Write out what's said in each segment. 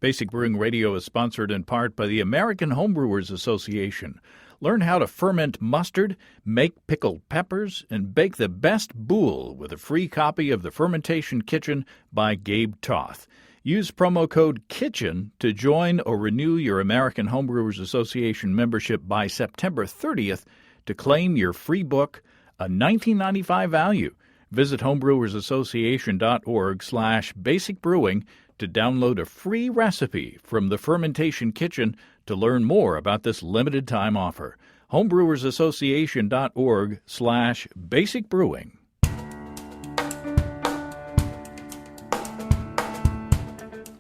Basic Brewing Radio is sponsored in part by the American Homebrewers Association. Learn how to ferment mustard, make pickled peppers, and bake the best boule with a free copy of The Fermentation Kitchen by Gabe Toth. Use promo code KITCHEN to join or renew your American Homebrewers Association membership by September 30th to claim your free book, a $19.95 value. Visit homebrewersassociation.org/basicbrewing to download a free recipe from the Fermentation Kitchen to learn more about this limited time offer. homebrewersassociation.org/basicbrewing.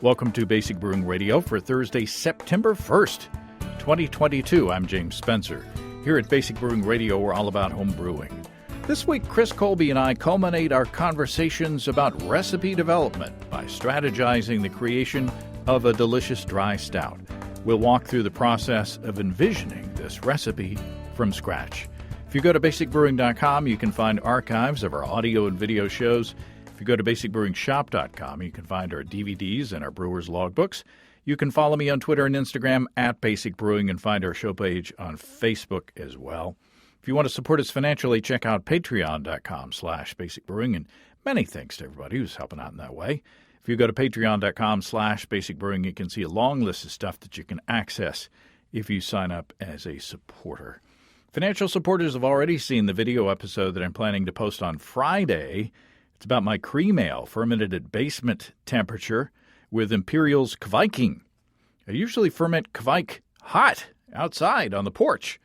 Welcome to Basic Brewing Radio for Thursday, September 1st, 2022. I'm James Spencer. Here at Basic Brewing Radio, we're all about home brewing. This week, Chris Colby and I culminate our conversations about recipe development by strategizing the creation of a delicious dry stout. We'll walk through the process of envisioning this recipe from scratch. If you go to basicbrewing.com, you can find archives of our audio and video shows. If you go to basicbrewingshop.com, you can find our DVDs and our brewers' logbooks. You can follow me on Twitter and Instagram at Basic Brewing and find our show page on Facebook as well. If you want to support us financially, check out patreon.com/basicbrewing, and many thanks to everybody who's helping out in that way. If you go to patreon.com/basicbrewing, you can see a long list of stuff that you can access if you sign up as a supporter. Financial supporters have already seen the video episode that I'm planning to post on Friday. It's about my cream ale fermented at basement temperature with Imperial's Kviking. I usually ferment Kvike hot outside on the porch.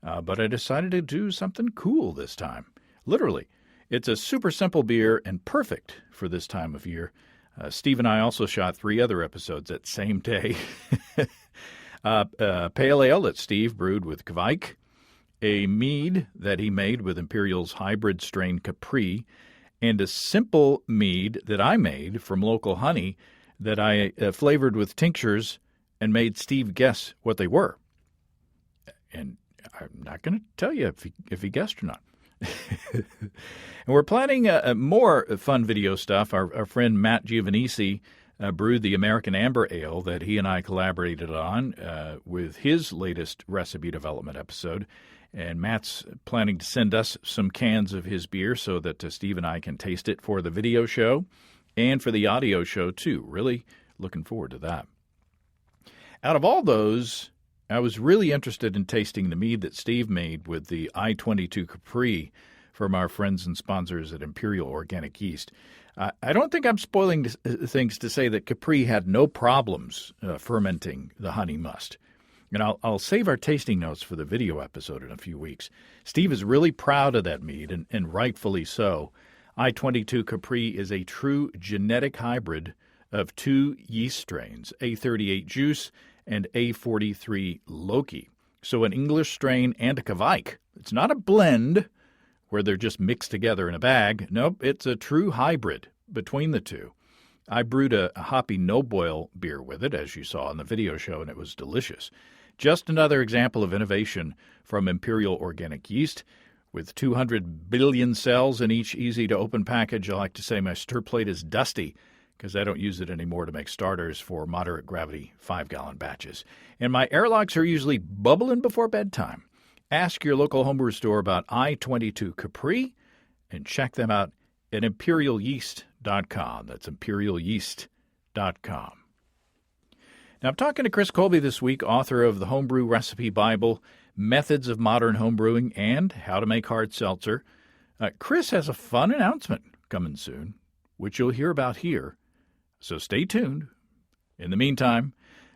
But I decided to do something cool this time. Literally. It's a super simple beer and perfect for this time of year. Steve and I also shot 3 other episodes that same day. Pale ale that Steve brewed with Kvike, a mead that he made with Imperial's hybrid strain Capri, and a simple mead that I made from local honey that I flavored with tinctures and made Steve guess what they were. And I'm not going to tell you if he guessed or not. And we're planning more fun video stuff. Our friend Matt Giovanisi brewed the American Amber Ale that he and I collaborated on with his latest recipe development episode. And Matt's planning to send us some cans of his beer so that Steve and I can taste it for the video show and for the audio show, too. Really looking forward to that. Out of all those, I was really interested in tasting the mead that Steve made with the I-22 Capri from our friends and sponsors at Imperial Organic Yeast. I don't think I'm spoiling things to say that Capri had no problems fermenting the honey must. And I'll save our tasting notes for the video episode in a few weeks. Steve is really proud of that mead, and rightfully so. I-22 Capri is a true genetic hybrid of 2 yeast strains, A38 Juice and A43 Loki. So an English strain and a Kvike. It's not a blend where they're just mixed together in a bag. Nope, it's a true hybrid between the two. I brewed a hoppy no-boil beer with it, as you saw in the video show, and it was delicious. Just another example of innovation from Imperial Organic Yeast. With 200 billion cells in each easy-to-open package, I like to say my stir plate is dusty because I don't use it anymore to make starters for moderate-gravity 5-gallon batches. And my airlocks are usually bubbling before bedtime. Ask your local homebrew store about I-22 Capri and check them out at imperialyeast.com. That's imperialyeast.com. Now, I'm talking to Chris Colby this week, author of the Homebrew Recipe Bible, Methods of Modern Homebrewing, and How to Make Hard Seltzer. Chris has a fun announcement coming soon, which you'll hear about here, so stay tuned. In the meantime,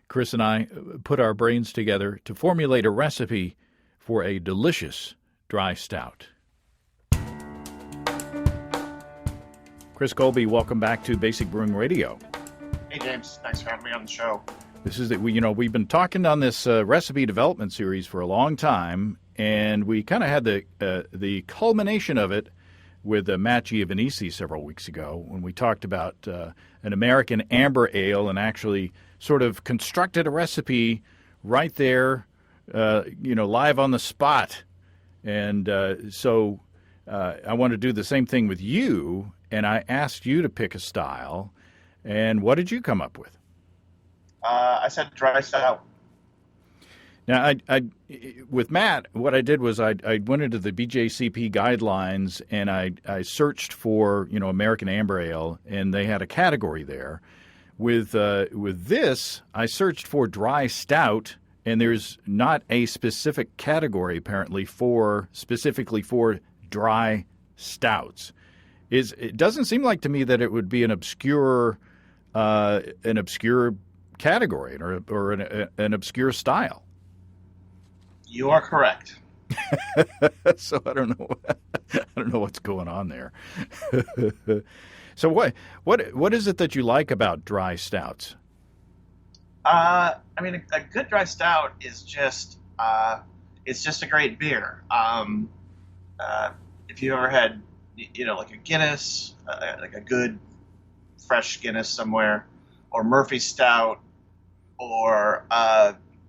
Chris and I put our brains together to formulate a recipe for a delicious dry stout. Chris Colby, welcome back to Basic Brewing Radio. Hey, James. Thanks for having me on the show. This is we've been talking on this recipe development series for a long time, and we kind of had the culmination of it with Matt Giovanisi several weeks ago when we talked about an American Amber Ale and actually sort of constructed a recipe right there, live on the spot. And so I want to do the same thing with you, and I asked you to pick a style. And what did you come up with? I said dry stout. Now, with Matt, what I did was I went into the BJCP guidelines and I searched for American Amber Ale, and they had a category there. With this, I searched for dry stout, and there's not a specific category apparently specifically for dry stouts. It doesn't seem like to me that it would be an obscure category or an obscure style. You are correct. So I don't know. I don't know what's going on there. So what is it that you like about dry stouts? I mean, a good dry stout is just it's just a great beer. If you ever had like a Guinness, like a good fresh Guinness somewhere, or Murphy Stout, or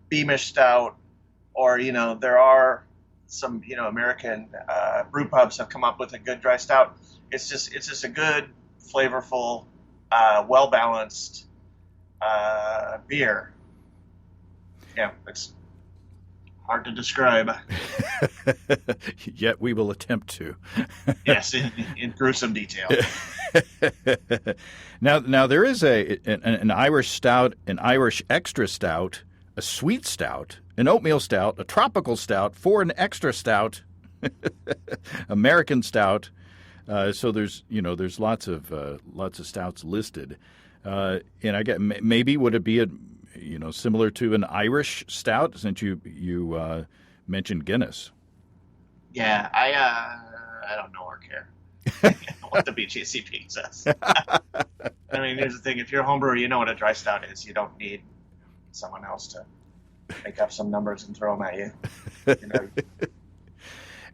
Beamish Stout, or there are some American brew pubs have come up with a good dry stout. It's just a good, flavorful, well balanced beer. Yeah, it's hard to describe. Yet we will attempt to. Yes, in gruesome detail. Now there is an Irish stout, an Irish extra stout, a sweet stout, an oatmeal stout, a tropical stout, an extra stout, American stout. So there's lots of stouts listed, and I get maybe would it be similar to an Irish stout since you mentioned Guinness. Yeah, I don't know or care what the BJCP says. I mean, here's the thing: if you're a homebrewer, you know what a dry stout is. You don't need someone else to make up some numbers and throw them at you.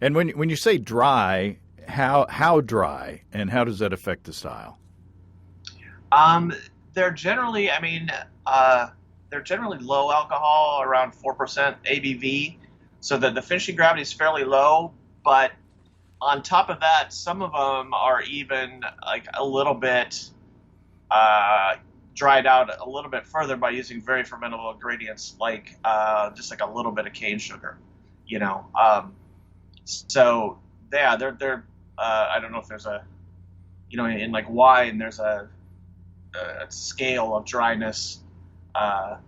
And when you say dry, how dry, and how does that affect the style? They're generally, they're generally low alcohol, around 4% ABV, so that the finishing gravity is fairly low. But on top of that, some of them are even like a little bit dried out a little bit further by using very fermentable ingredients, like just like a little bit of cane sugar, So yeah, they're I don't know if there's a in like wine there's a scale of dryness, and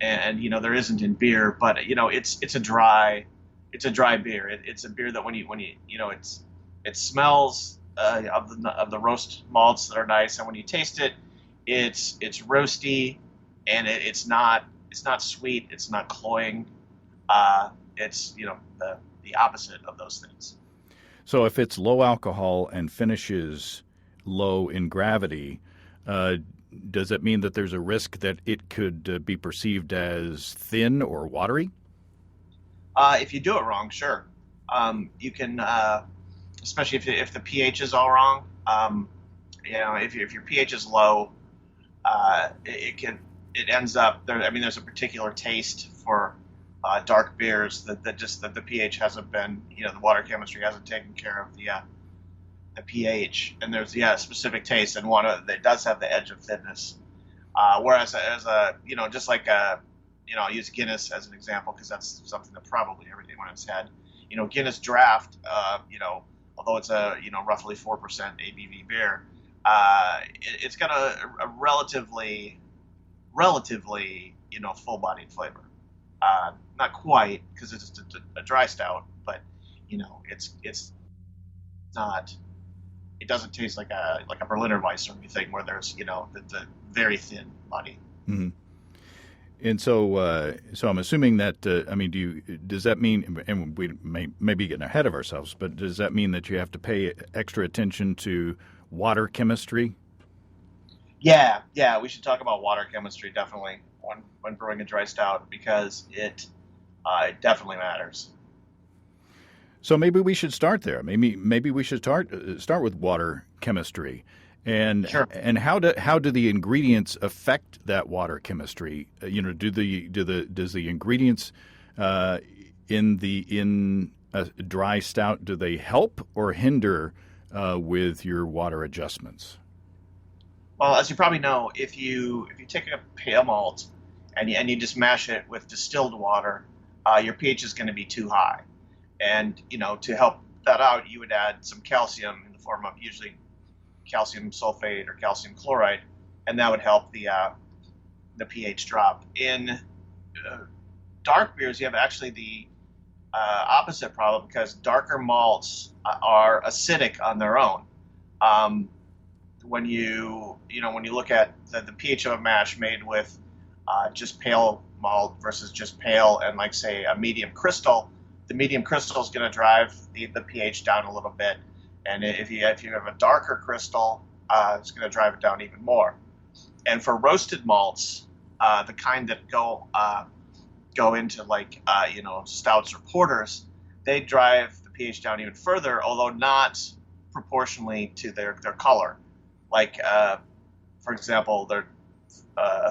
there isn't in beer, but it's a dry beer. It's a beer that when you it smells of the roast malts that are nice, and when you taste it, it's roasty, and it's not sweet, it's not cloying. It's the opposite of those things. So if it's low alcohol and finishes low in gravity, does it mean that there's a risk that it could be perceived as thin or watery? If you do it wrong, sure. You can, especially if the pH is all wrong. If your pH is low, it ends up there. I mean, there's a particular taste for dark beers that the pH hasn't been, the water chemistry hasn't taken care of the pH, and there's a specific taste, and one that does have the edge of thinness. Whereas as just like I'll use Guinness as an example because that's something that probably everyone has had. Guinness Draft, although it's a roughly 4% ABV beer, it's got a relatively full-bodied flavor. Not quite, because it's just a dry stout, but it's not. It doesn't taste like a Berliner Weiss or anything where there's the very thin body. Mm-hmm. And so I'm assuming that does that mean, and we may be getting ahead of ourselves, but does that mean that you have to pay extra attention to water chemistry? Yeah, we should talk about water chemistry definitely when brewing a dry stout, because it definitely matters. So maybe we should start there. Maybe we should start with water chemistry, and sure. And how do the ingredients affect that water chemistry? Does the ingredients in a dry stout, do they help or hinder with your water adjustments? Well, as you probably know, if you take a pale malt and you just mash it with distilled water, your pH is going to be too high. And to help that out, you would add some calcium in the form of usually calcium sulfate or calcium chloride, and that would help the pH drop. In dark beers, you have actually the opposite problem because darker malts are acidic on their own. When you look at the pH of a mash made with just pale malt versus just pale and like say a medium crystal, the medium crystal is going to drive the pH down a little bit, and if you have a darker crystal, it's going to drive it down even more. And for roasted malts, the kind that go into like stouts or porters, they drive the pH down even further, although not proportionally to their color. Like for example, their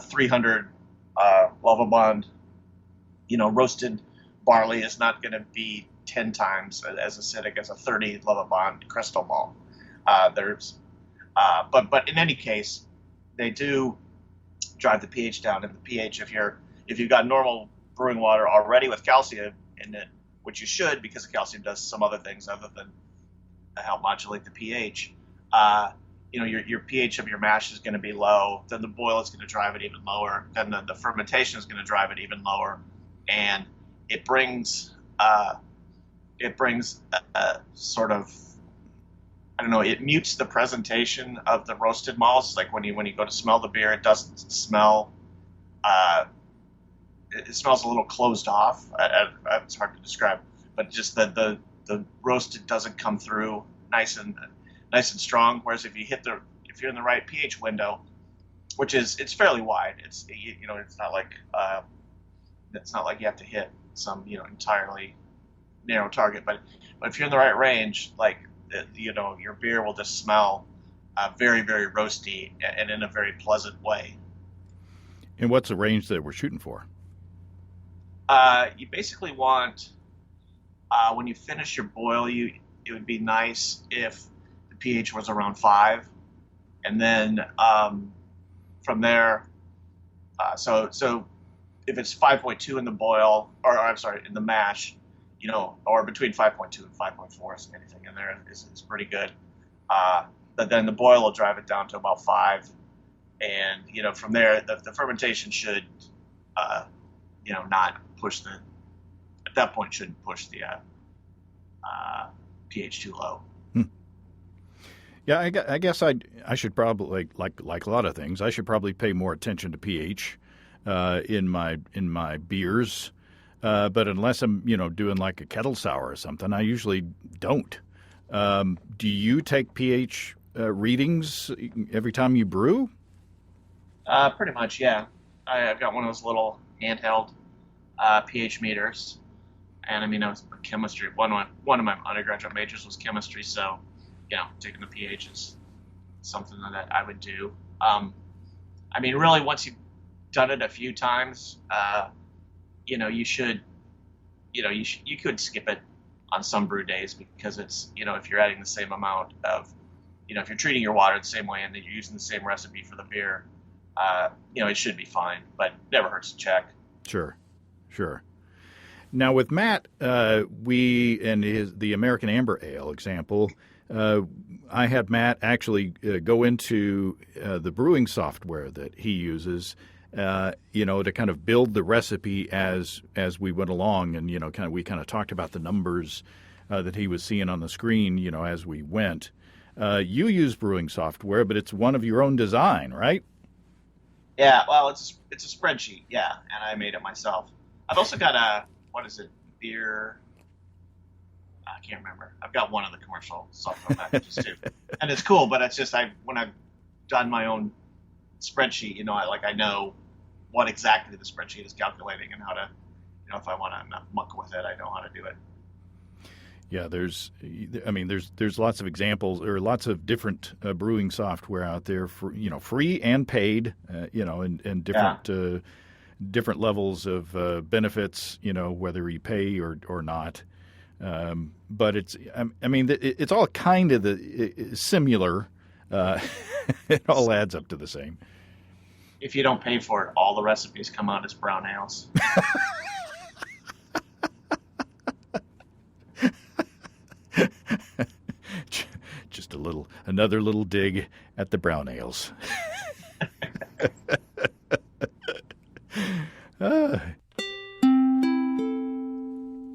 300 Lovabond, roasted barley is not going to be 10 times as acidic as a 30 Lovabond crystal malt. But in any case, they do drive the pH down, and the pH, if you've got normal brewing water already with calcium in it, which you should, because calcium does some other things other than help modulate the pH. Your pH of your mash is going to be low. Then the boil is going to drive it even lower. Then the fermentation is going to drive it even lower, and it brings sort of, I don't know, it mutes the presentation of the roasted malts. Like when you go to smell the beer, it doesn't smell. It smells a little closed off. It's hard to describe, but just the roasted doesn't come through nice and strong. Whereas if you're in the right pH window, which it's fairly wide, it's not like you have to hit some entirely narrow target, but if you're in the right range, like your beer will just smell very, very roasty and in a very pleasant way. And what's the range that we're shooting for? You basically want when you finish your boil, it would be nice if the pH was around 5, and then from there, so if it's 5.2 in the boil, or I'm sorry, in the mash, or between 5.2 and 5.4, so anything in there is pretty good. But then the boil will drive it down to about 5, and from there the fermentation should not push at that point shouldn't push the pH too low. Yeah, I guess I should probably like a lot of things. I should probably pay more attention to pH in my beers. But unless I'm doing like a kettle sour or something, I usually don't. Do you take pH readings every time you brew? Pretty much, yeah. I've got one of those little handheld pH meters, and I mean, I was chemistry. One of my undergraduate majors was chemistry, so taking the pH is something that I would do. I mean, really, once you've done it a few times, you should, you could skip it on some brew days because it's, if you're adding the same amount of, if you're treating your water the same way and then you're using the same recipe for the beer, it should be fine, but never hurts to check. Sure. Now with Matt, the American Amber Ale example, I had Matt actually go into the brewing software that he uses, to kind of build the recipe as we went along, and we kind of talked about the numbers that he was seeing on the screen, as we went. You use brewing software, but it's one of your own design, right? Yeah, well, it's a spreadsheet, yeah, and I made it myself. I've also got beer. I can't remember. I've got one of the commercial software packages too, and it's cool. But it's just when I've done my own spreadsheet, I know what exactly the spreadsheet is calculating and how to, if I want to muck with it, I know how to do it. Yeah, there's lots of examples or lots of different brewing software out there for free and paid, and different different levels of benefits, whether you pay or not. But it's all kind of similar. It all adds up to the same. if you don't pay for it, all the recipes come out as brown ales. Just another little dig at the brown ales.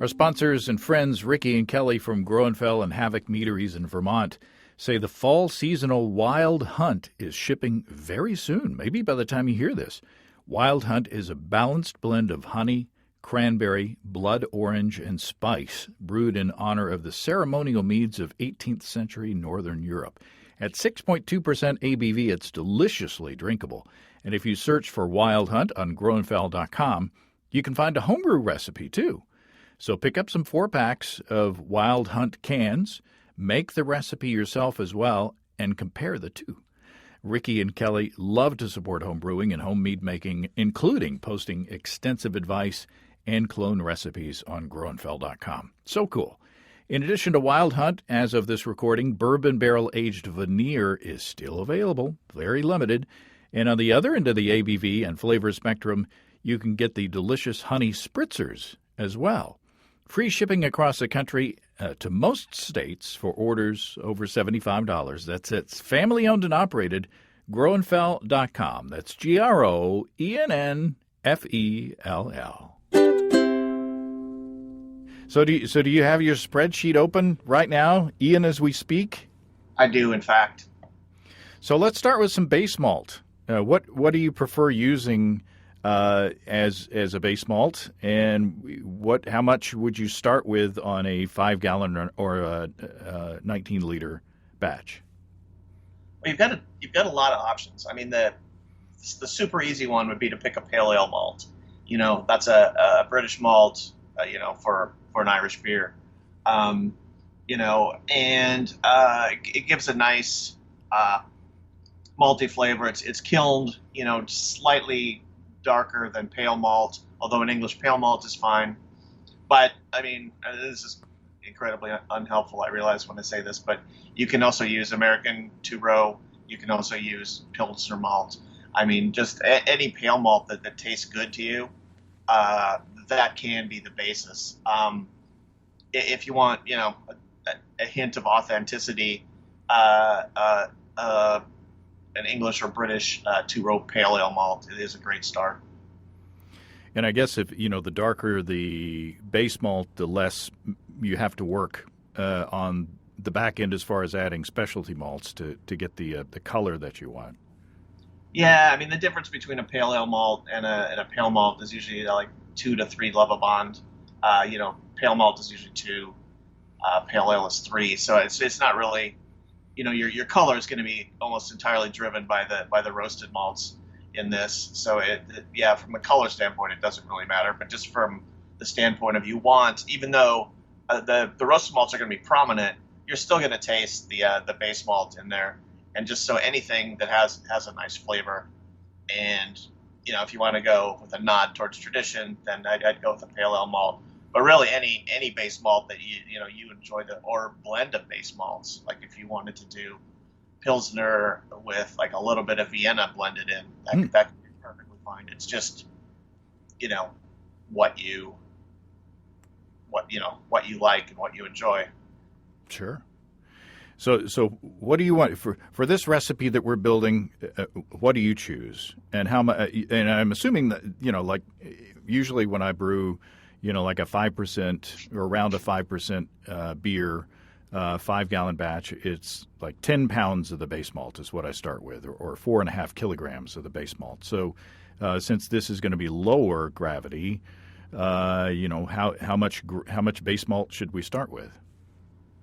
Our sponsors and friends, Ricky and Kelly from Groenfell and Havoc Meaderies in Vermont, say the fall seasonal Wild Hunt is shipping very soon, maybe by the time you hear this. Wild Hunt is a balanced blend of honey, cranberry, blood orange, and spice, brewed in honor of the ceremonial meads of 18th century Northern Europe. At 6.2% ABV, it's deliciously drinkable. And if you search for Wild Hunt on Groenfell.com, you can find a homebrew recipe, too. So pick up some 4-packs of Wild Hunt cans, make the recipe yourself as well, and compare the two. Ricky and Kelly love to support homebrewing and home mead making, including posting extensive advice and clone recipes on Groenfell.com. So cool. In addition to Wild Hunt, as of this recording, bourbon barrel-aged veneer is still available, very limited. And on the other end of the ABV and flavor spectrum, you can get the delicious honey spritzers as well. Free shipping across the country to most states for orders over $75. That's it. It's family-owned and operated. Groenfell.com. That's Groennfell. So do you have your spreadsheet open right now, Ian, as we speak? I do, in fact. So let's start with some base malt. What do you prefer using as a base malt, and how much would you start with on a 5-gallon or a 19-liter batch? Well, you've got a lot of options. I mean, the super easy one would be to pick a pale ale malt. That's a British malt. For an Irish beer. And it gives a nice malty flavor. It's kilned, slightly darker than pale malt, although an English pale malt is fine. But, I mean, this is incredibly unhelpful, I realize when I say this, but you can also use American two-row. You can also use Pilsner malt. I mean, just any pale malt that tastes good to you, that can be the basis. If you want, a hint of authenticity, an English or British two-row pale ale malt, it is a great start. And I guess if the darker the base malt, the less you have to work on the back end as far as adding specialty malts to get the color that you want. Yeah, I mean, the difference between a pale ale malt and a pale malt is usually like 2 to 3 Lovibond. Pale malt is usually 2, pale ale is 3. So it's not really, your color is going to be almost entirely driven by the roasted malts in this. So from a color standpoint, it doesn't really matter. But just from the standpoint of even though the roasted malts are going to be prominent, you're still going to taste the base malt in there. And just so anything that has a nice flavor, and if you want to go with a nod towards tradition, then I'd go with a pale ale malt. But really, any base malt that you enjoy, or blend of base malts, like if you wanted to do Pilsner with like a little bit of Vienna blended in, that could be perfectly fine. It's just what you like and what you enjoy. Sure. So what do you want for this recipe that we're building? What do you choose, and how much? And I'm assuming that like usually when I brew, like a 5% or around a 5% beer, 5-gallon batch, it's like 10 pounds of the base malt is what I start with, or 4.5 kilograms of the base malt. So since this is going to be lower gravity, how much base malt should we start with?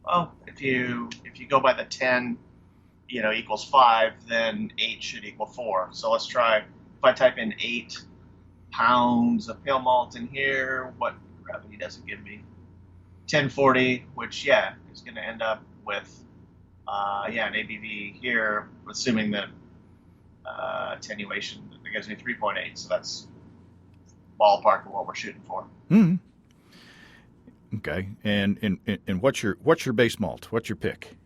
Well, if you go by the 10, equals 5, then 8 should equal 4. So let's try. If I type in 8 pounds of pale malt in here, what gravity does it give me? 1040, which is going to end up with an ABV here, assuming that attenuation that gives me 3.8. So that's ballpark of what we're shooting for. Mm-hmm. Okay, and what's your base malt? What's your pick?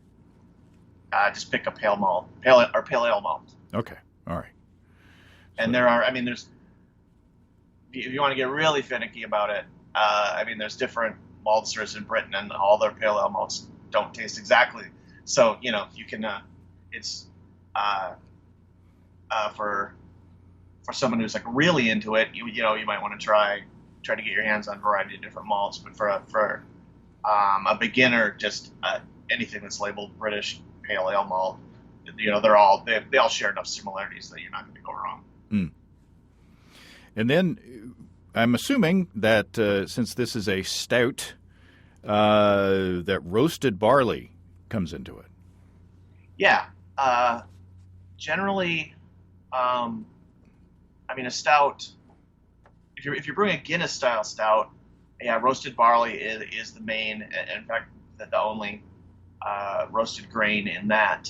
Just pick a pale ale malt. Okay, all right. And So, there are, I mean, there's if you want to get really finicky about it, I mean, there's different maltsters in Britain, and all their pale ale malts don't taste exactly. So you can, it's uh, for someone who's like really into it, you might want to try to get your hands on a variety of different malts. But for a beginner, just anything that's labeled British pale ale malt, they all share enough similarities that you're not going to go wrong. mm. And then I'm assuming that since this is a stout, that roasted barley comes into it. Yeah, generally, I mean, a stout. If you're brewing a Guinness style stout, yeah, roasted barley is the main. In fact, the only roasted grain in that.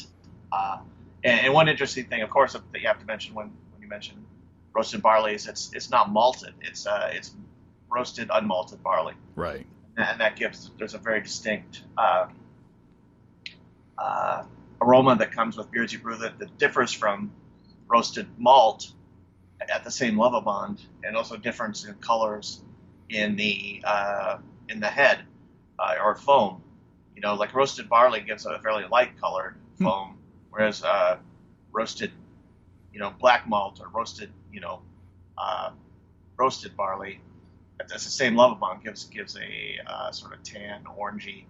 And one interesting thing, of course, that you have to mention when you mention roasted barley is it's not malted. It's roasted unmalted barley. Right. And that there's a very distinct aroma that comes with beers you brew that differs from roasted malt at the same level bond, and also difference in colors in the head or foam. Like roasted barley gives a fairly light colored foam, whereas roasted, black malt or roasted, roasted barley that's the same level bond gives a sort of tan, orangey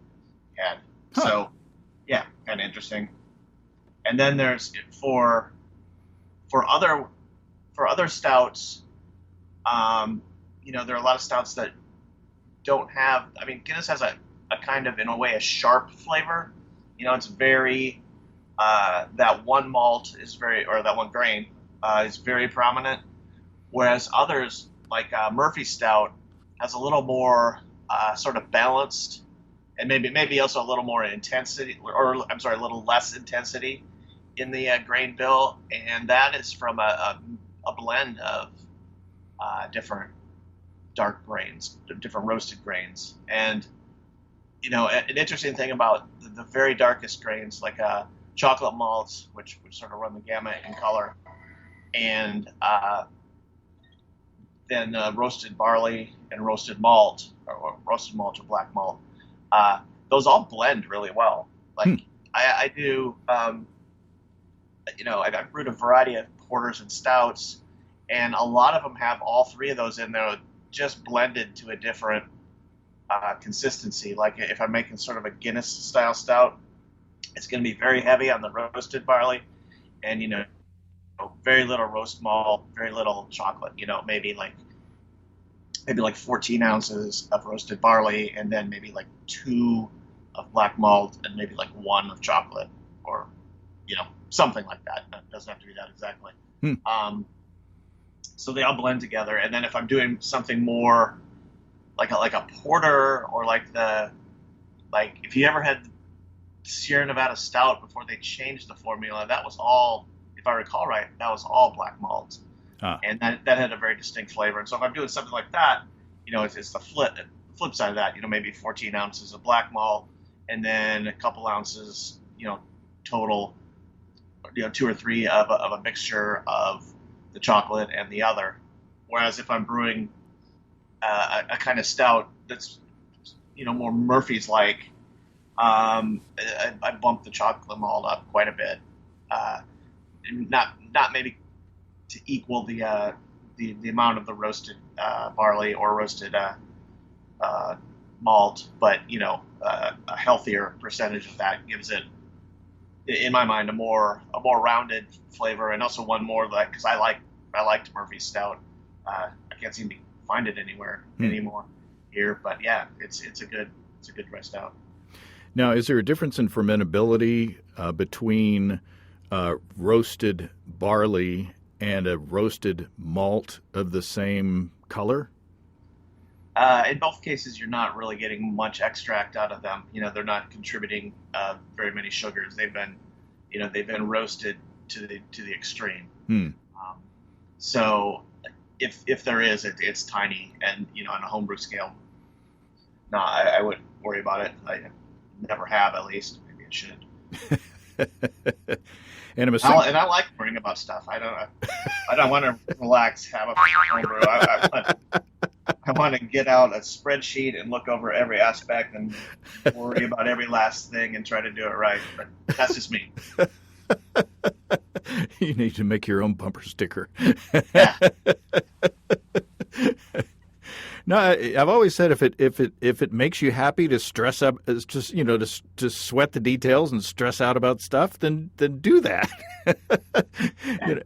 head. Huh. So, yeah, kind of interesting. And then there's for other stouts, there are a lot of stouts that don't have. I mean, Guinness has a kind of, in a way, a sharp flavor. It's very that one malt is very, or that one grain is very prominent, whereas others like Murphy Stout has a little more sort of balanced, and maybe also a little more intensity, or I'm sorry, a little less intensity in the grain bill, and that is from a blend of different dark grains, different roasted grains. And an interesting thing about the very darkest grains, like chocolate malts, which sort of run the gamut in color, and then roasted barley and roasted malt, or roasted malt or black malt, those all blend really well. Like I do, I've brewed a variety of porters and stouts, and a lot of them have all three of those in there, just blended to a different consistency. Like if I'm making sort of a Guinness style stout, it's going to be very heavy on the roasted barley, and very little roast malt, very little chocolate. Maybe like 14 ounces of roasted barley, and then maybe like 2 of black malt, and maybe like 1 of chocolate, or something like that. It doesn't have to be that exactly. So they all blend together. And then if I'm doing something more like a porter, or like if you ever had Sierra Nevada Stout before they changed the formula, that was all, if I recall right, that was all black malt. And that had a very distinct flavor. And so if I'm doing something like that, it's the flip side of that, maybe 14 ounces of black malt, and then a couple ounces, total, 2 or 3 of a mixture of the chocolate and the other. Whereas if I'm brewing a kind of stout that's, more Murphy's like, I bump the chocolate malt up quite a bit. Not maybe to equal the amount of the roasted barley or roasted malt, but a healthier percentage of that gives it, in my mind, a more rounded flavor, and also one more, like, because I liked Murphy's Stout. I can't seem to find it anywhere anymore here, but yeah, it's a good dry stout. Now, is there a difference in fermentability between roasted barley and a roasted malt of the same color? In both cases, you're not really getting much extract out of them. They're not contributing very many sugars. They've been roasted to the extreme. So if there is, it's tiny, and on a homebrew scale, no, I wouldn't worry about it. I never have, at least. Maybe I should. And I'm assuming, And I like worrying about stuff. I don't want to relax, have a homebrew. I want to get out a spreadsheet and look over every aspect and worry about every last thing and try to do it right. But that's just me. you need to make your own bumper sticker. Yeah. No, I've always said if it makes you happy to stress up, just to sweat the details and stress out about stuff, then do that.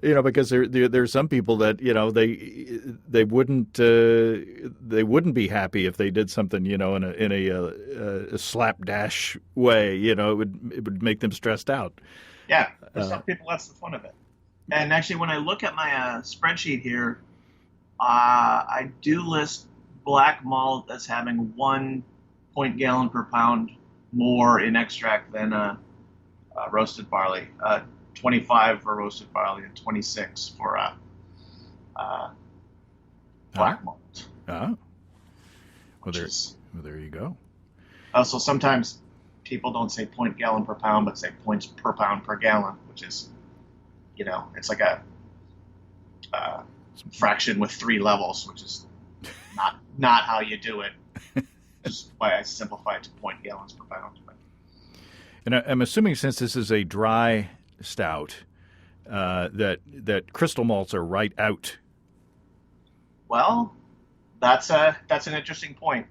Because there are some people that they wouldn't be happy if they did something in a slapdash way. It would make them stressed out. Yeah, for some people that's the fun of it. And actually, when I look at my spreadsheet here, I do list black malt as having 1 point gallon per pound more in extract than roasted barley. 25 for roasted barley and 26 for black malt. Oh. Well, there you go. Also, sometimes people don't say point gallon per pound, but say points per pound per gallon, which is, it's like a fraction with 3 levels, which is not how you do it. Just why I simplify it to point gallons per pound. And I'm assuming since this is a dry stout, that crystal malts are right out. Well, that's an interesting point.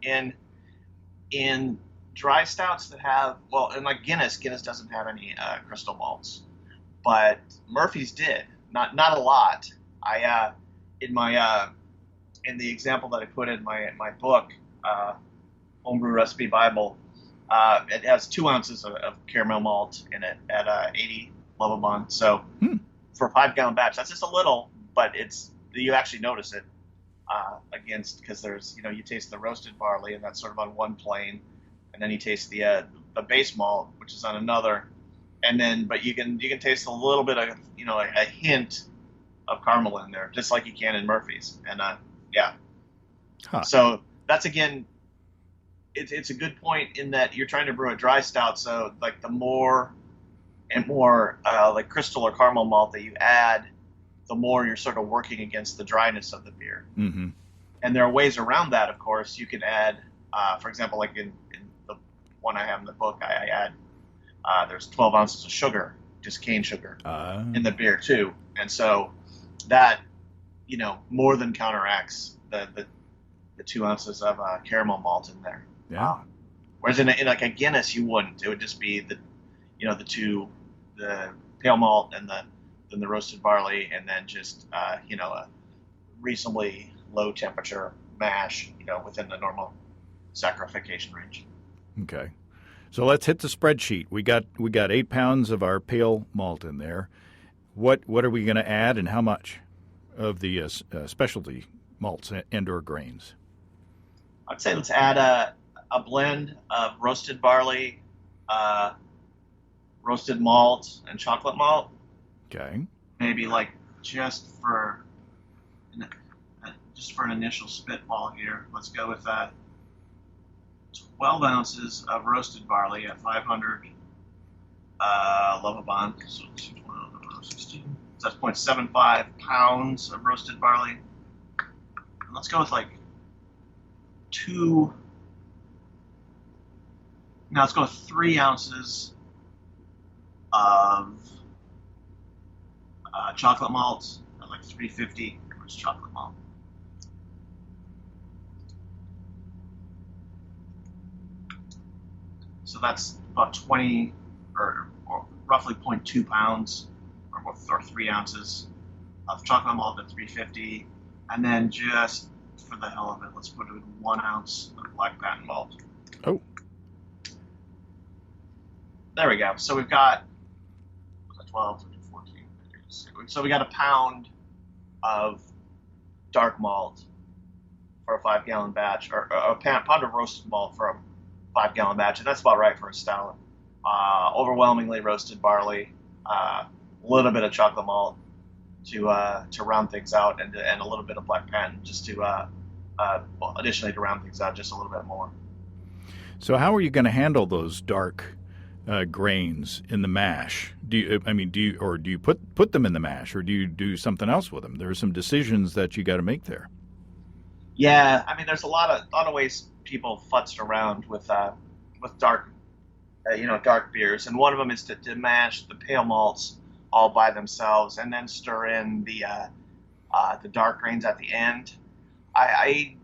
In dry stouts that have, and like Guinness doesn't have any crystal malts, but Murphy's did. Not a lot. In the example that I put in my book, Homebrew Recipe Bible, it has 2 ounces of caramel malt in it at 80 Lovabond. So for a 5-gallon batch, that's just a little, but you actually notice it because there's you taste the roasted barley and that's sort of on one plane, and then you taste the base malt, which is on another, and then but you can taste a little bit of a hint of caramel in there, just like you can in Murphy's, and yeah. Huh. So that's again, it's a good point in that you're trying to brew a dry stout. So like the more and more like crystal or caramel malt that you add, the more you're sort of working against the dryness of the beer. Mm-hmm. And there are ways around that. Of course, you can add, for example, like in the one I have in the book, I add there's 12 ounces of sugar, just cane sugar, in the beer too, and so that more than counteracts the 2 ounces of caramel malt in there. Yeah. Whereas in like a Guinness, you wouldn't. It would just be the pale malt and then the roasted barley, and then just a reasonably low temperature mash, within the normal saccharification range. Okay. So let's hit the spreadsheet. We got 8 pounds of our pale malt in there. What are we going to add, and how much of the specialty malts and/or grains? I'd say let's add a blend of roasted barley, roasted malt, and chocolate malt. Okay. Maybe like just for an initial spitball here, let's go with 12 ounces of roasted barley at 500 Lovabond. So 16. So that's 0.75 pounds of roasted barley. And let's go with like 3 ounces of chocolate malt at like 350 grams chocolate malt. So that's about 20 or roughly 0.2 pounds or 3 ounces of chocolate malt at 350, and then just for the hell of it, let's put in 1 ounce of black patent malt. Oh. There we go. So we've got 12, 13, 14. So we got a pound of dark malt for a 5-gallon batch, or a pound of roasted malt for a 5-gallon batch, and that's about right for a stout. Overwhelmingly roasted barley, a little bit of chocolate malt to round things out, and a little bit of black patent just to additionally to round things out just a little bit more. So how are you going to handle those dark grains in the mash? Do you put them in the mash, or do you do something else with them? There are some decisions that you got to make there. Yeah, I mean, there's a lot of ways people futzed around with dark dark beers, and one of them is to mash the pale malts all by themselves and then stir in the dark grains at the end. I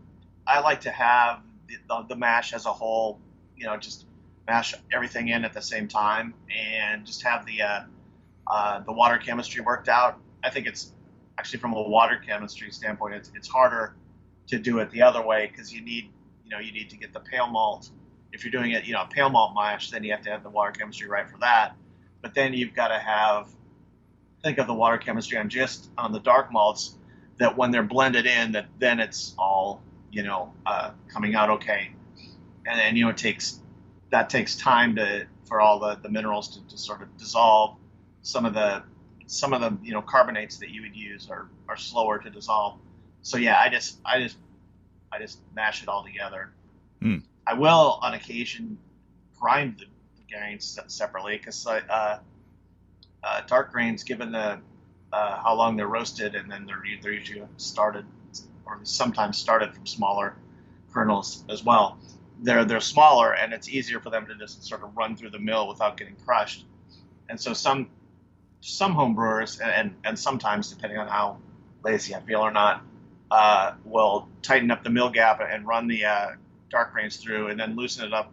like to have the mash as a whole, just mash everything in at the same time and just have the water chemistry worked out. I think it's actually, from a water chemistry standpoint, it's harder to do it the other way, because you need to get the pale malt. If you're doing it, pale malt mash, then you have to have the water chemistry right for that. But then you've got to think of the water chemistry on the dark malts, that when they're blended in, that then it's all coming out okay. And then it takes time for all the minerals to sort of dissolve. Some of the carbonates that you would use are slower to dissolve. So yeah, I just mash it all together. Mm. I will on occasion grind the grains separately, because dark grains, given how long they're roasted, and then they're usually started, or sometimes started from smaller kernels as well. They're smaller, and it's easier for them to just sort of run through the mill without getting crushed. And so some home brewers, and sometimes, depending on how lazy I feel or not, will tighten up the mill gap and run the dark grains through, and then loosen it up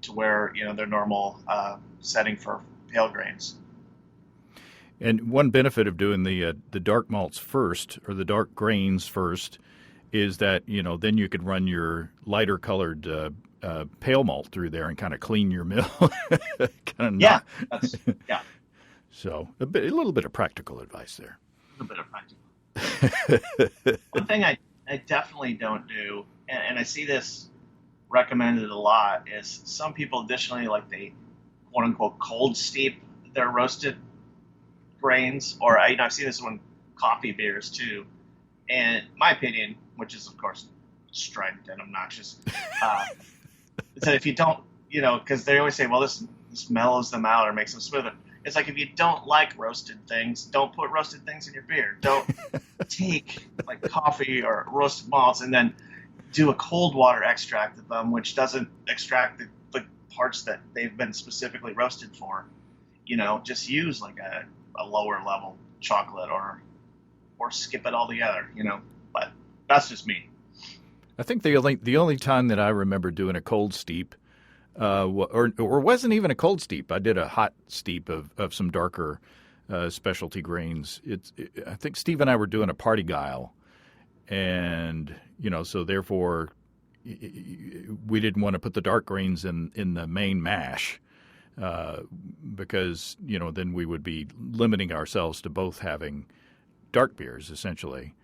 to where their normal setting for pale grains. And one benefit of doing the dark malts first, or the dark grains first, is that then you could run your lighter colored pale malt through there and kind of clean your mill. Yeah. So a little bit of practical advice there. A little bit of practical. One thing I definitely don't do, and I see this recommended a lot, is some people additionally, like, they quote unquote cold steep their roasted grains, or I've seen this in coffee beers too. And my opinion, which is of course strident and obnoxious, is that if you don't, because they always say, well, this mellows them out or makes them smoother. It's like, if you don't like roasted things, don't put roasted things in your beer. Don't take like coffee or roasted malts and then do a cold water extract of them, which doesn't extract the parts that they've been specifically roasted for. Just use like a lower level chocolate, or skip it altogether. But that's just me. I think the only time that I remember doing a cold steep, or wasn't even a cold steep. I did a hot steep of some darker specialty grains. I think Steve and I were doing a party guile, and so therefore we didn't want to put the dark grains in the main mash, because then we would be limiting ourselves to both having dark beers essentially.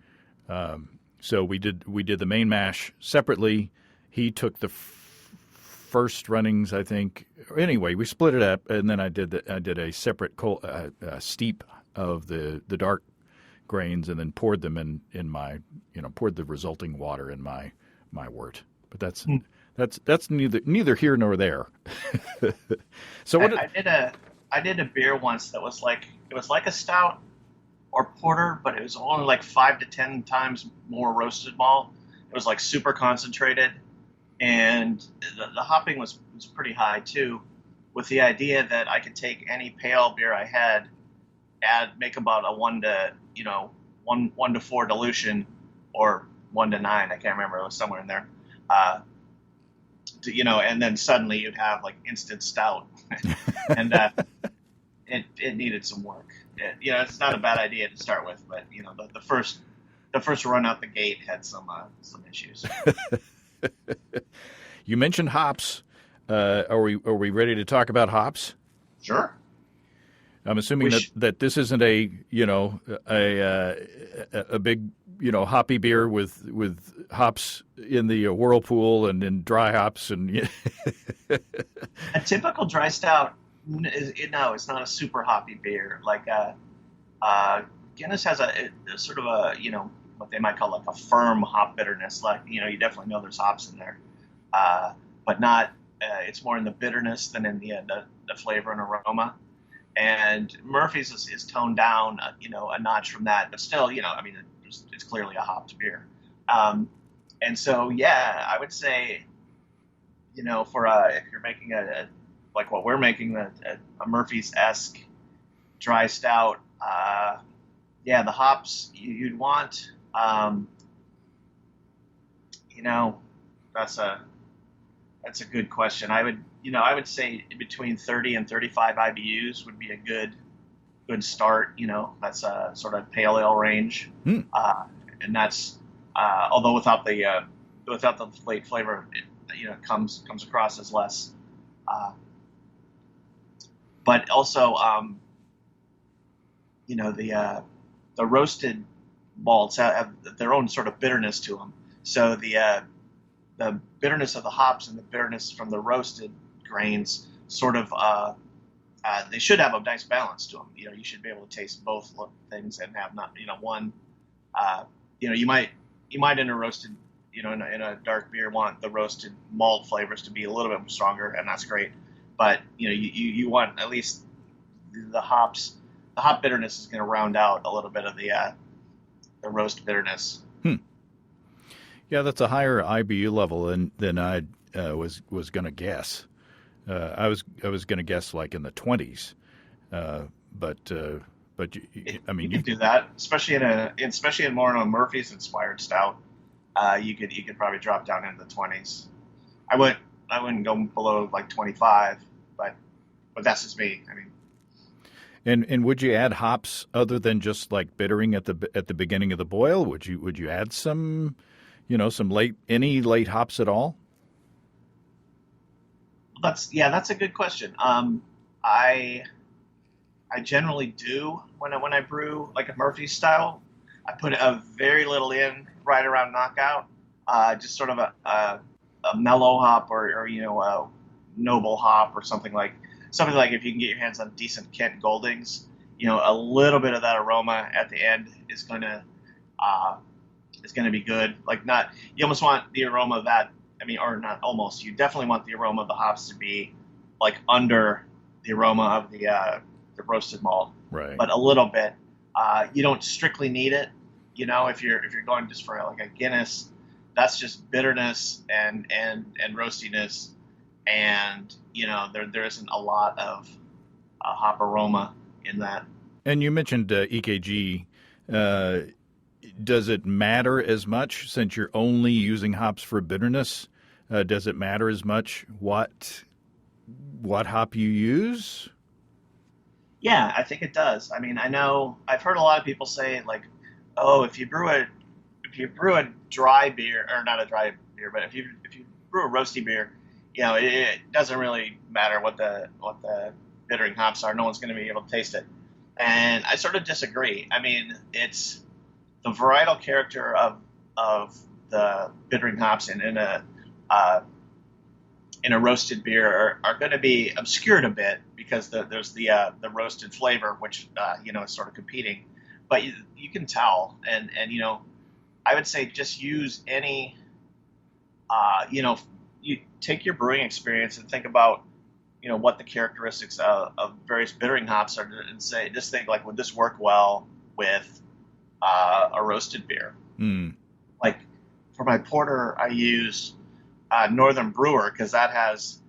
So we did the main mash separately. He took the first runnings, I think. Anyway, we split it up, and then I did a separate steep of the dark grains, and then poured them in my poured the resulting water in my wort. But that's neither here nor there. So I did a beer once that was like a stout or porter, but it was only like 5 to 10 times more roasted malt. It was like super concentrated, and the hopping was pretty high too, with the idea that I could take any pale beer I had, make about a 1 to 4 dilution, or 1 to 9, I can't remember, it was somewhere in there, and then suddenly you'd have like instant stout. And it needed some work. It's not a bad idea to start with, but the first run out the gate had some issues. You mentioned hops. Are we ready to talk about hops? Sure. I'm assuming that this isn't a big hoppy beer with hops in the whirlpool and in dry hops and. A typical dry stout, it's not a super hoppy beer. Like Guinness has a sort of a what they might call like a firm hop bitterness. Like you definitely know there's hops in there, but not it's more in the bitterness than in the flavor and aroma. And Murphy's is toned down, a notch from that, but still, I mean, it's clearly a hopped beer. And so, yeah, I would say, for if you're making like what we're making, a Murphy's-esque dry stout, yeah, the hops you'd want, that's a good question. I would say between 30 and 35 IBUs would be a good start. That's a sort of pale ale range, and that's although without the late flavor, it comes across as less. But also, the roasted malts have their own sort of bitterness to them. So the bitterness of the hops and the bitterness from the roasted grains sort of they should have a nice balance to them. You should be able to taste both things and have not one. You might in a roasted in a dark beer want the roasted malt flavors to be a little bit stronger, and that's great. But you want at least the hops. The hop bitterness is going to round out a little bit of the roast bitterness. Yeah, that's a higher IBU level than I was going to guess. I was going to guess like in the 20s, but I mean you could do that, especially in more in a Murphy's inspired stout. You could probably drop down into the 20s. I wouldn't go below like 25, but that's just me. I mean. And would you add hops other than just like bittering at the beginning of the boil? Would you add some any late hops at all? That's a good question. I generally do when I brew like a Murphy style. I put a very little in right around knockout, just sort of a mellow hop or a noble hop or something like if you can get your hands on decent Kent Goldings, a little bit of that aroma at the end is gonna be good. You almost want the aroma of that. I mean, or not almost. You definitely want the aroma of the hops to be like under the aroma of the roasted malt, right? But a little bit. You don't strictly need it. If you're going just for like a Guinness, that's just bitterness and roastiness, and there isn't a lot of hop aroma in that. And you mentioned EKG. Does it matter as much since you're only using hops for bitterness? Does it matter as much what hop you use? Yeah, I think it does. I mean, I've heard a lot of people say like, oh, if you brew a dry beer, or not a dry beer, but if you brew a roasty beer, it doesn't really matter what the bittering hops are. No one's going to be able to taste it. And I sort of disagree. I mean, it's the varietal character of the bittering hops in a roasted beer are going to be obscured a bit because there's the roasted flavor, which is sort of competing. But you can tell, and I would say just use any you take your brewing experience and think about what the characteristics of various bittering hops are, and just think like, would this work well with a roasted beer? Like for my porter, I use Northern Brewer because that has,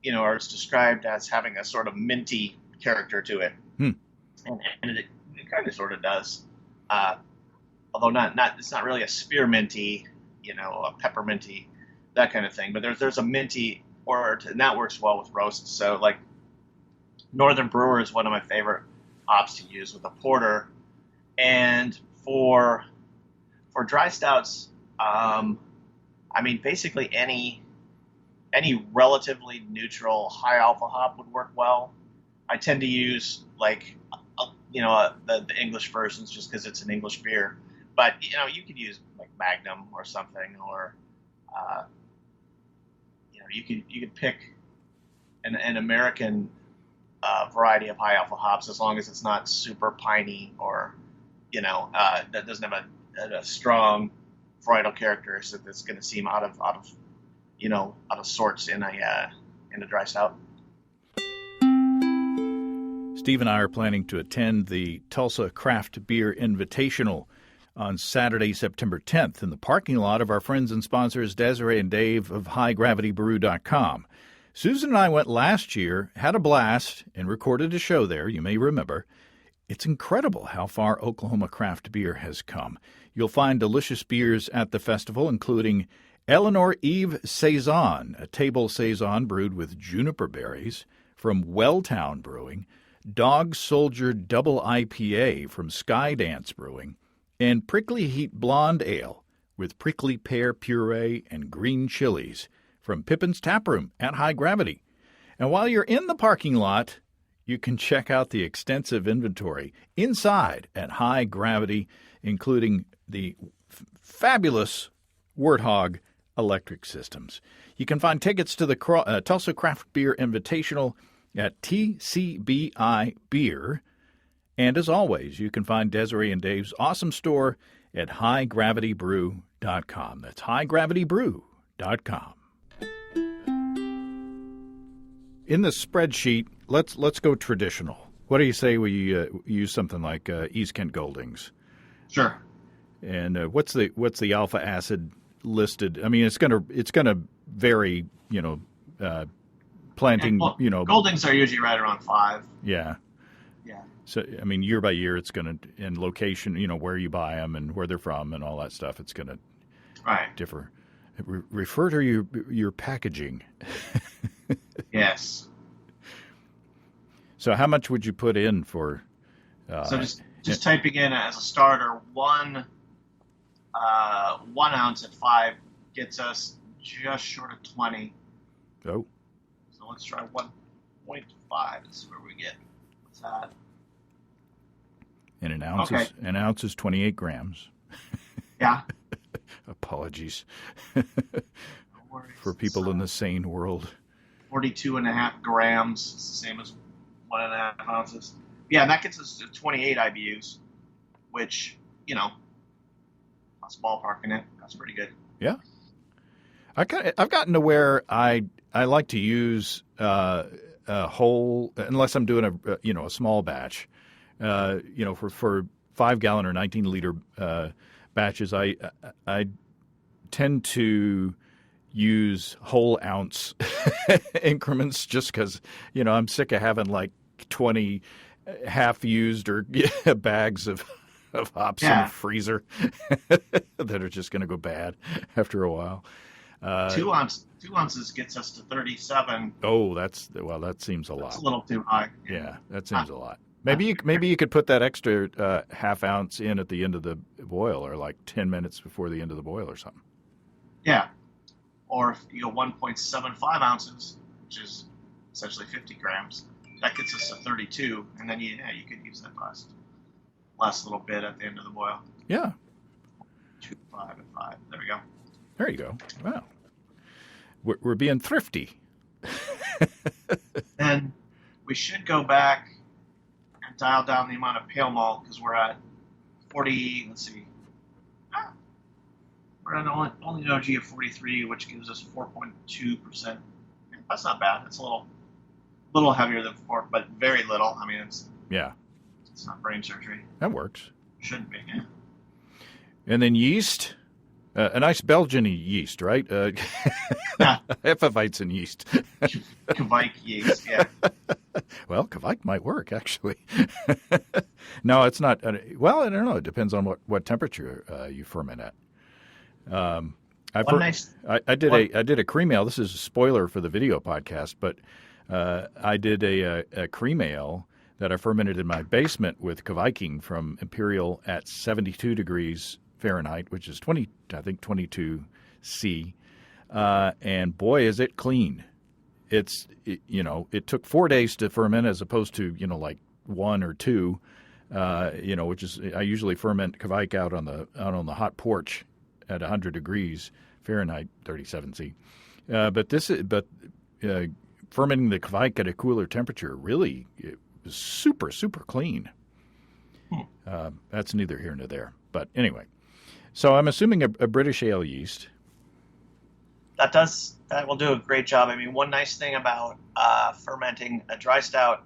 or it's described as having a sort of minty character to it, and it kind of sort of does, although not it's not really a spearminty, a pepperminty, that kind of thing. But there's a minty and that works well with roasts. So like Northern Brewer is one of my favorite hops to use with a porter. And for dry stouts, I mean, basically any relatively neutral high alpha hop would work well. I tend to use like the English versions just because it's an English beer. But you could use like Magnum or something, or you could pick an American variety of high alpha hops as long as it's not super piney or that doesn't have a strong varietal characteristic that's going to seem out of sorts in into dry stout. Steve and I are planning to attend the Tulsa Craft Beer Invitational on Saturday, September 10th in the parking lot of our friends and sponsors Desiree and Dave of HighGravityBrew.com. Susan and I went last year, had a blast, and recorded a show there, you may remember. It's incredible how far Oklahoma craft beer has come. You'll find delicious beers at the festival, including Eleanor Eve Saison, a table saison brewed with juniper berries from Welltown Brewing, Dog Soldier Double IPA from Skydance Brewing, and Prickly Heat Blonde Ale with prickly pear puree and green chilies from Pippin's Taproom at High Gravity. And while you're in the parking lot, you can check out the extensive inventory inside at High Gravity, including the fabulous Warthog electric systems. You can find tickets to the Tulsa Craft Beer Invitational at TCBI Beer. And as always, you can find Desiree and Dave's awesome store at HighGravityBrew.com. That's HighGravityBrew.com. In the spreadsheet, let's go traditional. What do you say we use something like East Kent Goldings? Sure. And what's the alpha acid listed? I mean, it's gonna vary. Planting. Goldings are usually right around 5. Yeah. Yeah. So I mean, year by year, it's gonna and location. Where you buy them and where they're from and all that stuff. It's gonna differ. Refer to your packaging. Yes. So how much would you put in for? So just typing in as a starter, 1 ounce at 5 gets us just short of 20. Oh. So let's try 1.5 and see where we get. What's that? And an ounce is 28 grams. Yeah. Apologies No worries. for people in the sane world. 42.5 grams. It's the same as 1.5 ounces. Yeah, and that gets us to 28 IBUs, which, that's ballparking it. That's pretty good. Yeah. I've gotten to where I like to use a whole, unless I'm doing a small batch, for 5-gallon or 19-liter batches, I tend to use whole ounce increments just because, I'm sick of having like 20 half-used or bags of hops in the freezer that are just going to go bad after a while. 2 ounces gets us to 37. Oh, that seems a lot. That's a little too high. Yeah, that seems a lot. Maybe you could put that extra half ounce in at the end of the boil, or like 10 minutes before the end of the boil, or something. Yeah, or if you go 1.75 ounces, which is essentially 50 grams, that gets us to 32, and then you could use that last little bit at the end of the boil. Yeah. 2, 5, and 5. There we go. There you go. Wow. We're being thrifty. And we should go back and dial down the amount of pale malt because we're at 40. Let's see. We're at only an OG of 43, which gives us 4.2%. That's not bad. It's a little heavier than 4, but very little. I mean, it's not brain surgery. That works. Shouldn't be. Yeah. And then yeast. A nice Belgian yeast, right? Yeah. Hefeweizen yeast. Kvike yeast, yeah. Well, Kvike might work, actually. No, it's not. Well, I don't know. It depends on what temperature you ferment at. I did a cream ale. This is a spoiler for the video podcast, but I did a cream ale that I fermented in my basement with Kviking from Imperial at 72 degrees Fahrenheit, which is 22 C. And boy, is it clean. It took 4 days to ferment as opposed to, like 1 or 2, which is, I usually ferment Kvike out on the hot porch at 100 degrees Fahrenheit, 37 C. But fermenting the Kvike at a cooler temperature really it was super, super clean. That's neither here nor there. But anyway, so I'm assuming a British ale yeast. that will do a great job. I mean, one nice thing about fermenting a dry stout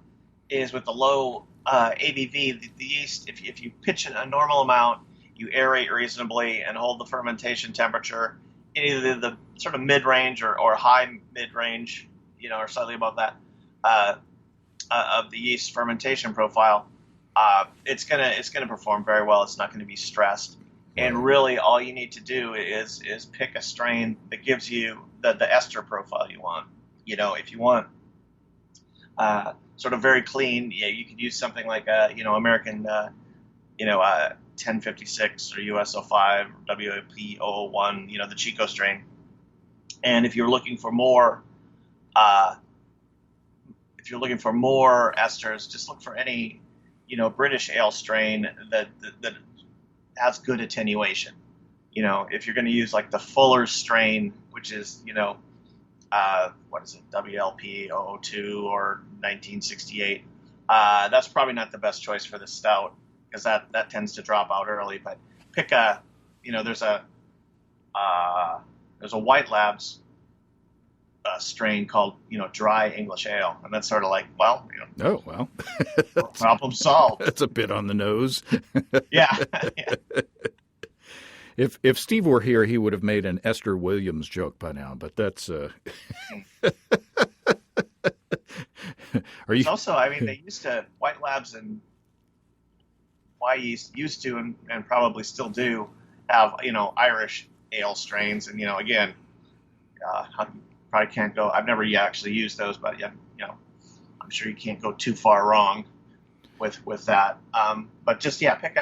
is with the low ABV, the yeast. If you pitch in a normal amount, you aerate reasonably and hold the fermentation temperature in either the sort of mid range or high mid range, or slightly above that of the yeast fermentation profile. It's gonna perform very well. It's not going to be stressed. And really, all you need to do is pick a strain that gives you the ester profile you want. If you want sort of very clean, you could use something like American 1056 or US05 or WAP001, the Chico strain. And if you're looking for more esters, just look for any British ale strain that has good attenuation. If you're going to use like the Fuller's strain, which is what is it, WLP002 or 1968, that's probably not the best choice for the stout because that tends to drop out early. But pick there's a White Labs strain called dry English ale, and that's sort of like, well, oh well, problem solved. That's a bit on the nose. Yeah. If Steve were here, he would have made an Esther Williams joke by now, but that's are you also, I mean, they used to, White Labs and Yeast used to and probably still do have Irish ale strains, and again, probably can't go. I've never actually used those, but I'm sure you can't go too far wrong with that. But just pick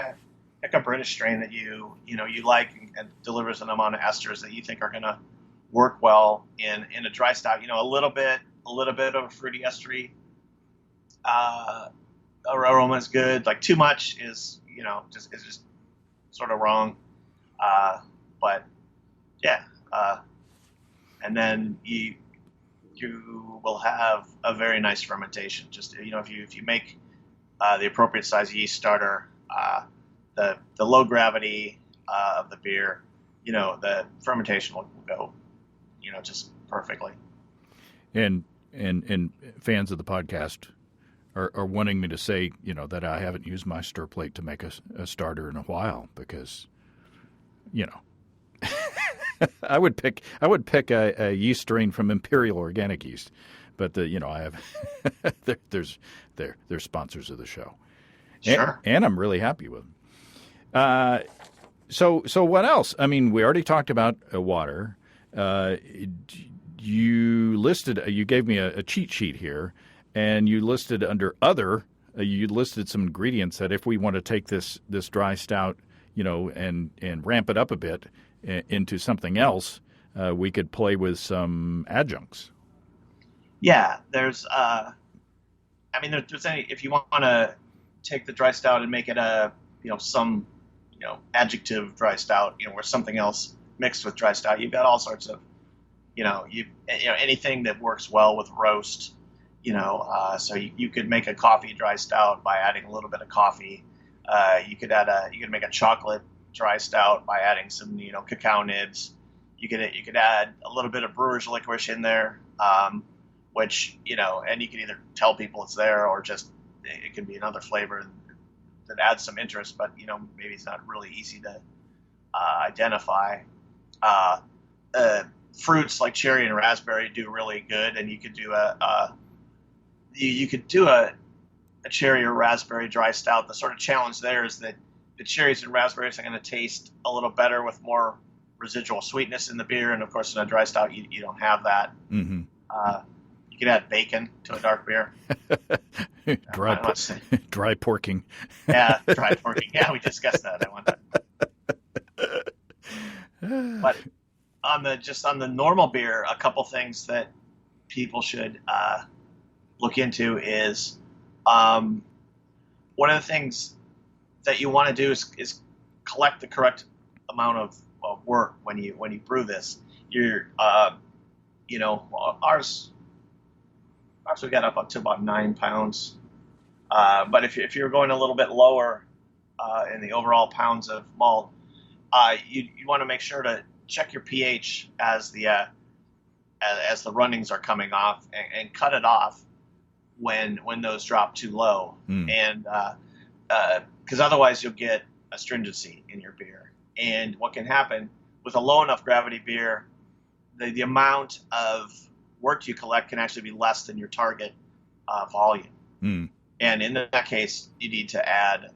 a British strain that you like and delivers an amount of esters that you think are going to work well in a dry stout. A little bit of a fruity estery aroma is good. Like too much is just sort of wrong. But yeah. And then you will have a very nice fermentation. Just if you make the appropriate size yeast starter, the low gravity of the beer, the fermentation will go, just perfectly. And fans of the podcast are wanting me to say, that I haven't used my stir plate to make a starter in a while because, I would pick a yeast strain from Imperial Organic Yeast, but I have they're sponsors of the show. Sure. And I'm really happy with them. So what else? I mean, we already talked about water. You gave me a cheat sheet here, and you listed under other. You listed some ingredients that if we want to take this dry stout, and ramp it up a bit into something else, we could play with some adjuncts. Yeah, there's if you want to take the dry stout and make it some adjective dry stout, or something else mixed with dry stout, you've got all sorts of anything that works well with roast. So you could make a coffee dry stout by adding a little bit of coffee. You could make a chocolate dry stout by adding some cacao nibs. You could add a little bit of brewer's licorice in there, which and you can either tell people it's there or just it can be another flavor that adds some interest, but maybe it's not really easy to identify. Fruits like cherry and raspberry do really good, and you could do a cherry or raspberry dry stout. The sort of challenge there is that the cherries and raspberries are going to taste a little better with more residual sweetness in the beer, and of course in a dry stout you don't have that. Mm-hmm. You could add bacon to a dark beer. dry porking. Yeah, dry porking. Yeah, we discussed that. I want that. But on the normal beer, a couple things that people should look into is one of the things that you want to do is collect the correct amount of wort when you brew this. Ours we got up to about 9 pounds. But if you're going a little bit lower in the overall pounds of malt, you want to make sure to check your pH as the as the runnings are coming off, and cut it off when those drop too low, and because otherwise you'll get astringency in your beer. And what can happen with a low enough gravity beer, the amount of wort you collect can actually be less than your target volume. And in that case, you need to add,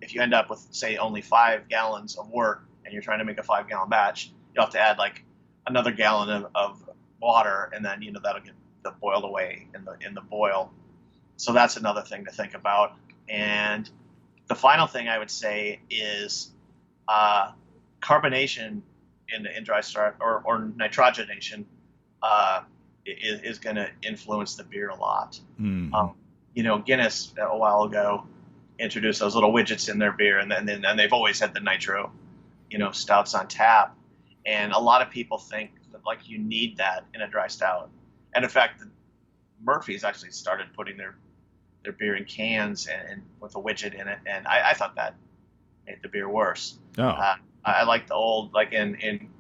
if you end up with, say, only 5 gallons of wort and you're trying to make a 5-gallon batch, you'll have to add like another gallon of water, and then that'll get the boiled away in the boil. So that's another thing to think about. And the final thing I would say is carbonation in dry start, or nitrogenation is going to influence the beer a lot. Guinness a while ago introduced those little widgets in their beer, and they've always had the nitro, stouts on tap. And a lot of people think that like you need that in a dry stout. And in fact, Murphy's actually started putting their beer in cans and with a widget in it, and I thought that made the beer worse. I like the old, like in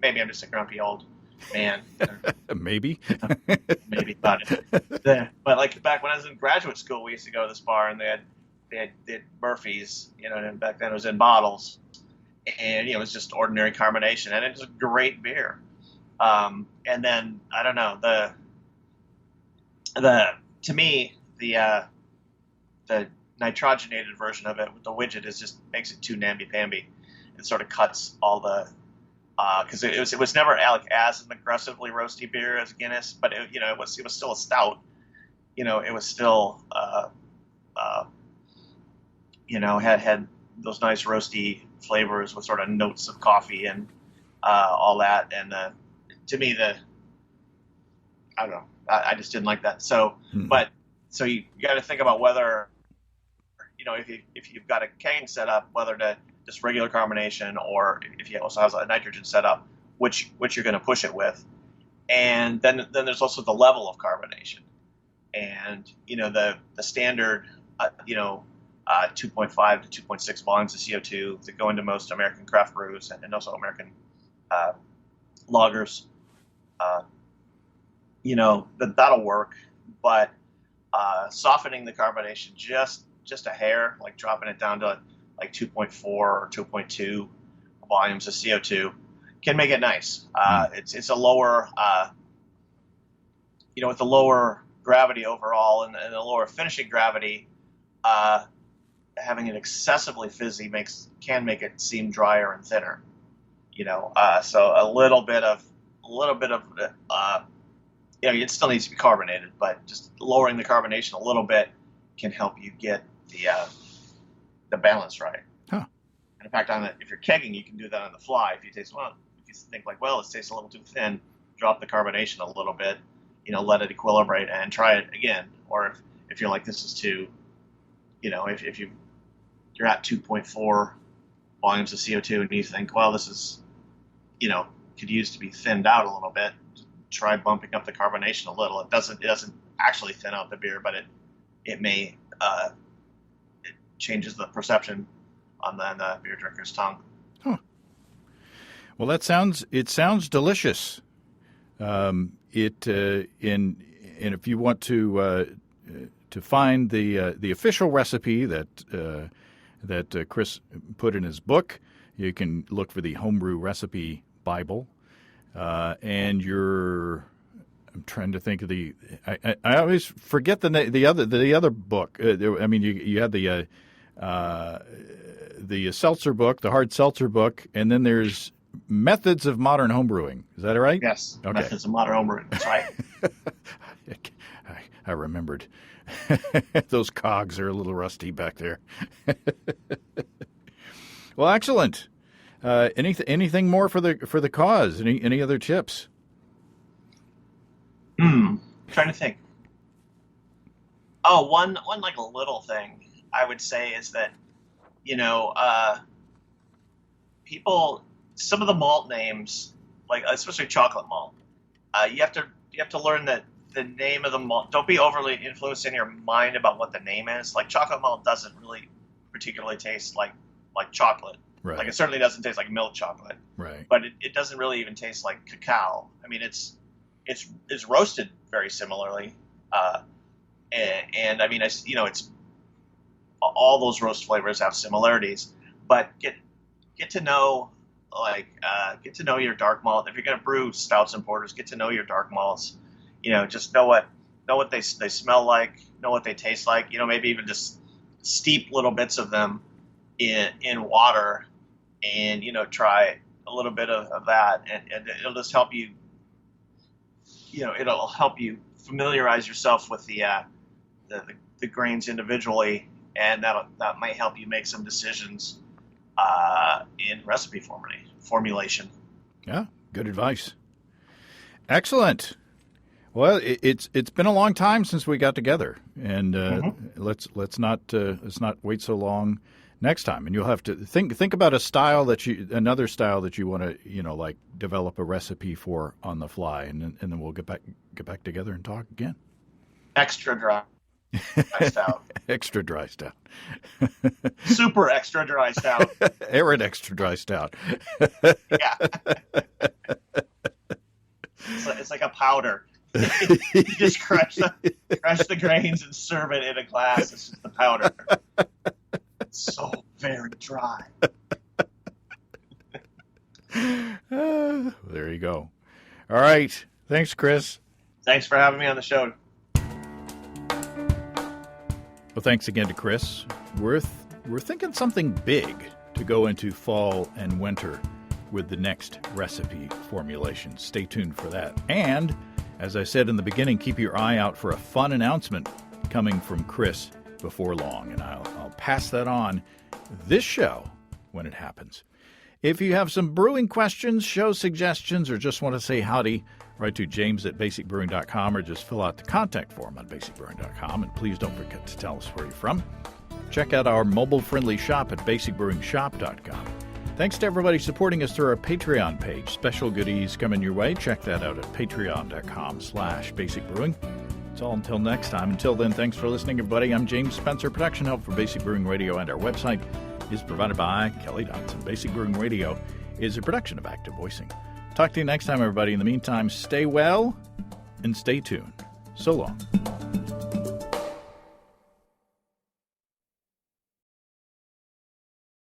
maybe I'm just a grumpy old man. Maybe. Maybe about it. But like back when I was in graduate school, we used to go to this bar, and they had Murphy's, and back then it was in bottles, and it was just ordinary carbonation, and it was a great beer. And then I don't know, to me the nitrogenated version of it with the widget just makes it too namby-pamby. It sort of cuts all the because it was never like as an aggressively roasty beer as Guinness, but it was still a stout. It was still had those nice roasty flavors with sort of notes of coffee and all that. And to me, I don't know, I just didn't like that. So, but so you got to think about whether if you've got a kegging setup, whether to just regular carbonation, or if you also have a nitrogen setup, which you're going to push it with. And then there's also the level of carbonation, and the standard 2.5 to 2.6 volumes of CO2 that go into most American craft brews and also American lagers. That'll work, but softening the carbonation just a hair, like dropping it down to like 2.4 or 2.2 volumes of CO2 can make it nice. It's a lower, with the lower gravity overall and the lower finishing gravity, having it excessively fizzy can make it seem drier and thinner. So a little bit of it still needs to be carbonated, but just lowering the carbonation a little bit can help you get the balance right. Huh. And in fact, if you're kegging, you can do that on the fly. If you think like, well, it tastes a little too thin, drop the carbonation a little bit, let it equilibrate and try it again. Or if you're like, this is too, if you're at 2.4 volumes of CO2 and you think, well, this is, could use to be thinned out a little bit, try bumping up the carbonation a little. It doesn't actually thin out the beer, but it may it changes the perception on the beer drinker's tongue. Huh. Well, it sounds delicious. And if you want to find the official recipe that Chris put in his book, you can look for the Homebrew Recipe Bible. And I'm trying to think of I always forget the other book. You had the seltzer book, the hard seltzer book, and then there's Methods of Modern Homebrewing. Is that right? Yes. Okay. Methods of Modern Homebrewing. That's right. I remembered. Those cogs are a little rusty back there. Well, excellent. Anything more for the cause? Any other tips? Trying to think. Oh, one like a little thing I would say is that some of the malt names, like especially chocolate malt, you have to learn that the name of the malt. Don't be overly influenced in your mind about what the name is. Like chocolate malt doesn't really particularly taste like chocolate. Right. Like it certainly doesn't taste like milk chocolate. Right. But it doesn't really even taste like cacao. I mean, it's it's roasted very similarly, and I mean, it's all those roast flavors have similarities, but get to know get to know your dark malt. If you're going to brew stouts and porters, get to know your dark malts. Just know what they smell like, know what they taste like. Maybe even just steep little bits of them in water, and try a little bit of that, and it'll just help you. It'll help you familiarize yourself with the grains individually, and that might help you make some decisions in recipe formulation. Yeah, good advice. Excellent. Well, it's been a long time since we got together, and let's not wait so long next time. And you'll have to think about another style that you want to develop a recipe for on the fly, and then we'll get back together and talk again. Extra dry stout. Extra dry stout. Super extra dry stout. Arid extra dry stout. Yeah. It's like a powder. You just crush the grains and serve it in a glass. It's just the powder. It's so very dry. There you go. All right. Thanks, Chris. Thanks for having me on the show. Well, thanks again to Chris. We're thinking something big to go into fall and winter with the next recipe formulation. Stay tuned for that. And as I said in the beginning, keep your eye out for a fun announcement coming from Chris before long, and I'll pass that on this show when it happens. If you have some brewing questions, show suggestions, or just want to say howdy, write to james@basicbrewing.com or just fill out the contact form on basicbrewing.com, and please don't forget to tell us where you're from. Check out our mobile-friendly shop at basicbrewingshop.com. Thanks to everybody supporting us through our Patreon page. Special goodies coming your way. Check that out at patreon.com/basicbrewing. That's all until next time. Until then, thanks for listening, everybody. I'm James Spencer. Production help for Basic Brewing Radio and our website is provided by Kelly Dotson. Basic Brewing Radio is a production of Active Voicing. Talk to you next time, everybody. In the meantime, stay well and stay tuned. So long.